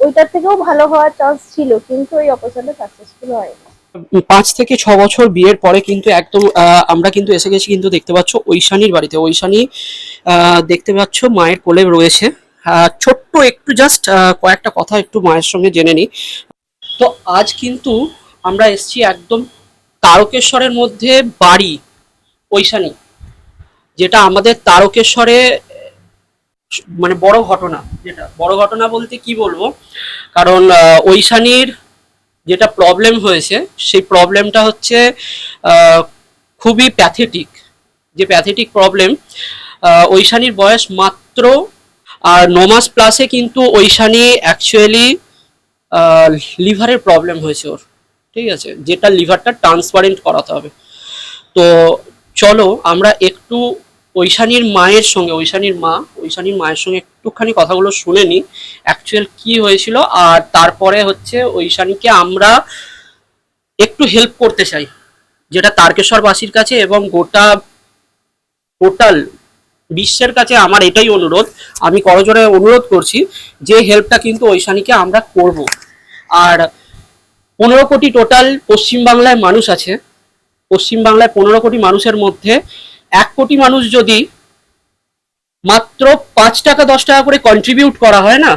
ওইটার থেকেও ভালো হওয়ার চান্স ছিল, কিন্তু ওই অপারেশনটা সাকসেসফুল হয়নি। 5 থেকে 6 বছর বিয়ের পরে কিন্তু একদম আমরা কিন্তু এসে গেছি কিন্তু দেখতে পাচ্ছ ঐশানীর বাড়িতে। ঐশানী দেখতে পাচ্ছ মায়ের কোলে রয়েছে। ছোট্ট একটু জাস্ট কয়েকটা কথা একটু মায়ের সঙ্গে জেনে নিই। তো আজ কিন্তু আমরা এসেছি একদম তারকেশ্বরের মধ্যে বাড়ি ঐশানী, যেটা আমাদের তারকেশ্বরে মানে বড় ঘটনা। যেটা বড় ঘটনা বলতে কি বলবো, কারণ ঐশানীর যেটা প্রবলেম হয়েছে সেই প্রবলেমটা হচ্ছে খুবই প্যাথেটিক। যে প্যাথেটিক প্রবলেম, ঐশানীর বয়স মাত্র 9 মাস প্লাসে কিন্তু ঐশানী অ্যাকচুয়ালি লিভারের প্রবলেম হয়েছে ওর, ঠিক আছে, যেটা লিভারটা ট্রান্সপারেন্ট করাতে হবে। তো চলো আমরা একটু ঐশানীর মায়ের সঙ্গে, ঐশানীর মায়ের সঙ্গে একটুখানি কথাগুলো শুনে নিই অ্যাকচুয়াল কি হয়েছিল। আর তারপরে হচ্ছে ঐশানীকে আমরা একটু হেল্প করতে চাই, যেটা তারকেশ্বরবাসীর কাছে এবং গোটা টোটাল বিশ্বের কাছে আমার এটাই অনুরোধ। আমি করজোড়ে অনুরোধ করছি যে হেল্পটা কিন্তু ঐশানীকে আমরা করব। আর 15 কোটি টোটাল পশ্চিমবাংলায় মানুষ আছে। পশ্চিমবাংলায় 15 কোটি মানুষের মধ্যে 1 কোটি মানুষ যদি মাত্র 5 টাকা 10 টাকা করে কন্ট্রিবিউট করা হয় না,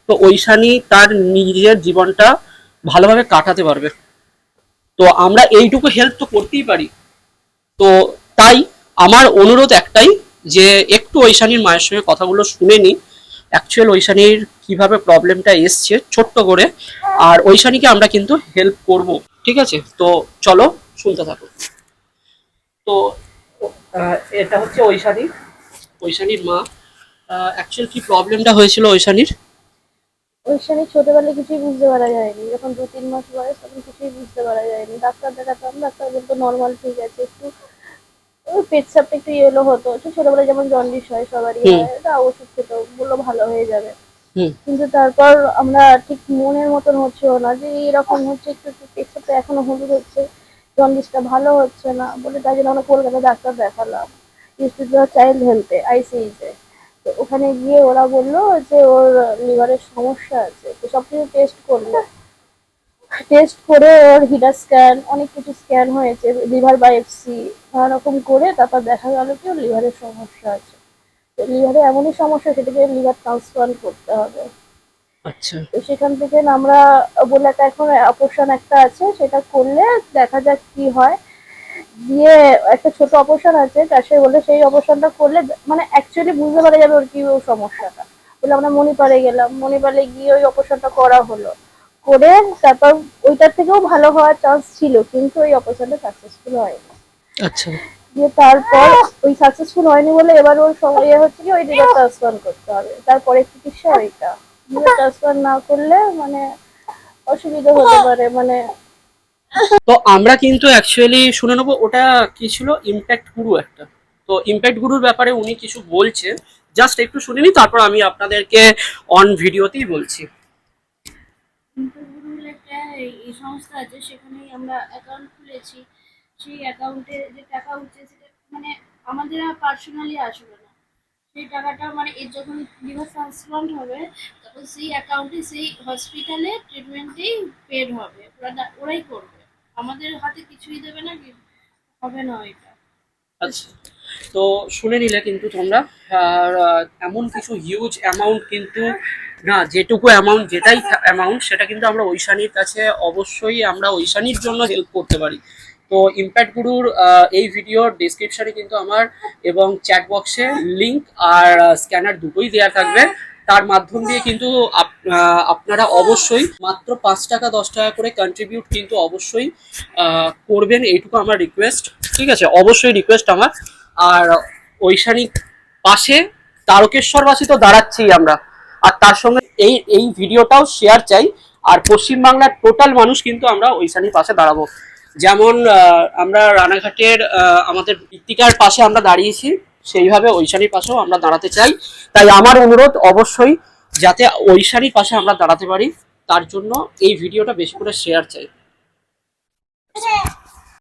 তো ঐশানী তার নিজের জীবনটা ভালোভাবে কাটাতে পারবে। তো আমরা এইটুকু হেল্প তো করতেই পারি। তো তাই আমার অনুরোধ একটাই, যে একটু ঐশানীর মায়ের সঙ্গে কথাগুলো শুনে নিই অ্যাকচুয়াল ঐশানীর কিভাবে প্রবলেমটা এসছে ছোট্ট করে। আর ঐশানীকে আমরা কিন্তু হেল্প করব, ঠিক আছে? তো চলো শুনতে থাকো। তো এটা হচ্ছে ঐশানীর মা। অ্যাকচুয়াল কি প্রবলেমটা হয়েছিল ঐশানীর? ঐশানী ছোটবেলায় কিছুই বুঝতে পারা যায়নি, যখন 2-3 মাস বয়স তখন কিছুই বুঝতে পারা যায়নি। ডাক্তার দেখাতাম, ডাক্তার বলতো নর্মাল, ঠিক আছে, একটু ওই পেচ্ছাপটা একটু ইয়েলো হতো, একটু ছোটবেলায় যেমন জন্ডিস হয় সবারই হয়, এটা ওষুধ খেত, বললো ভালো হয়ে যাবে। কিন্তু তারপর আমরা ঠিক মনের মতন হচ্ছিল না, যে এরকম হচ্ছে, একটু একটু পেচ্ছাপটা এখনো হলুদ হচ্ছে, জন্ডিসটা ভালো হচ্ছে না বলে, তাই জন্য আমরা কলকাতায় ডাক্তার দেখালাম, ইনস্টিটিউট অফ চাইল্ড হেলথে, আইসিইউতে। তো ওখানে গিয়ে ওরা বললো যে ওর লিভারের সমস্যা আছে। তো সব কিছু টেস্ট করলো, টেস্ট করে ওর হিডার স্ক্যান, অনেক কিছু স্ক্যান হয়েছে, লিভার বায়োপসি নানা রকম করে তারপর দেখা গেল কি ওর লিভারের সমস্যা আছে। তো লিভারে এমনই সমস্যা, সেটাকে লিভার ট্রান্সপ্লান্ট করতে হবে। আচ্ছা। তো সেখান থেকে আমরা বলে এখন অপারেশন একটা আছে, সেটা করলে দেখা যাক কি হয়। দিয়ে একটা ছোট অপারেশন আছে, তার সে বলে সেই অপারেশনটা করলে মানে অ্যাকচুয়ালি বুঝতে পারা যাবে ওর কি ও সমস্যাটা। বলে আমরা মণিপালে গেলাম, মণিপালে গিয়ে ওই অপারেশনটা করা হলো, করে তারপর ওইটার থেকেও ভালো হওয়ার চান্স ছিল, কিন্তু ওই অপারেশনটা সাকসেসফুল হয়নি। আচ্ছা। দিয়ে তারপর ওই সাকসেসফুল হয়নি বলে এবার ওর সময় হচ্ছে কি ওই লিভার ট্রান্সপ্লান্ট করতে হবে, তারপরে চিকিৎসা ওইটা। লিভার ট্রান্সপ্লান্ট না করলে মানে অসুবিধা হতে পারে মানে। তো আমরা কিন্তু অ্যাকচুয়ালি শুনে নেবো ওটা কি ছিল, ইমপ্যাক্ট গুরু একটা। তো ইমপ্যাক্ট গুরুর ব্যাপারে উনি কিছু বলছে, জাস্ট একটু শুনে নিই, তারপর আমি আপনাদেরকে অন ভিডিওতেই বলছি। একটা এই সংস্থা আছে, সেখানেই আমরা অ্যাকাউন্ট খুলেছি। সেই অ্যাকাউন্টে যে টাকা উঠছে সেটা মানে আমাদের আর পার্সোনালি আসবে না, সেই টাকাটা মানে এর যখন লিভার ট্রান্সপ্লান্ট হবে তখন সেই অ্যাকাউন্টে সেই হসপিটালে ট্রিটমেন্টেই পেড হবে, ওরাই করবে, আমাদের হাতে কিছুই দেবে না, হবে না ওইটা। আচ্ছা, তো শুনে নিলে কিন্তু তোমরা। আর এমন কিছু হিউজ অ্যামাউন্ট কিন্তু না, যেটুকু অ্যামাউন্ট, যেটাই অ্যামাউন্ট, সেটা কিন্তু আমরা ঐশানীর কাছে অবশ্যই আমরা ঐশানীর জন্য হেল্প করতে পারি। তো ইমপ্যাক্ট গুরুর এই ভিডিওর ডিসক্রিপশনে কিন্তু আমার এবং চ্যাট বক্সে লিঙ্ক আর স্ক্যানার দুটোই দেওয়া থাকবে। তার মাধ্যম দিয়ে কিন্তু আপনারা অবশ্যই মাত্র 5 টাকা 10 টাকা করে কন্ট্রিবিউট কিন্তু অবশ্যই করবেন, এইটুকু আমার রিকোয়েস্ট, ঠিক আছে? অবশ্যই রিকোয়েস্ট আমার। আর ঐশানী পাশে তারকেশ্বরবাসী তো দাঁড়াচ্ছেই আমরা, আর তার সঙ্গে এই এই ভিডিওটাও শেয়ার চাই। আর পশ্চিমবাংলার টোটাল মানুষ কিন্তু আমরা ঐশানীর পাশে দাঁড়াবো। যেমন আমরা রানাঘাটের আমাদের বৃত্তিকার পাশে আমরা দাঁড়িয়েছি, সেইভাবে ঐশানীর পাশেও আমরা দাঁড়াতে চাই। তাই আমার অনুরোধ অবশ্যই যাতে ঐশানীর পাশে আমরা দাঁড়াতে পারি, তার জন্য এই ভিডিওটা বেশি করে শেয়ার চাই।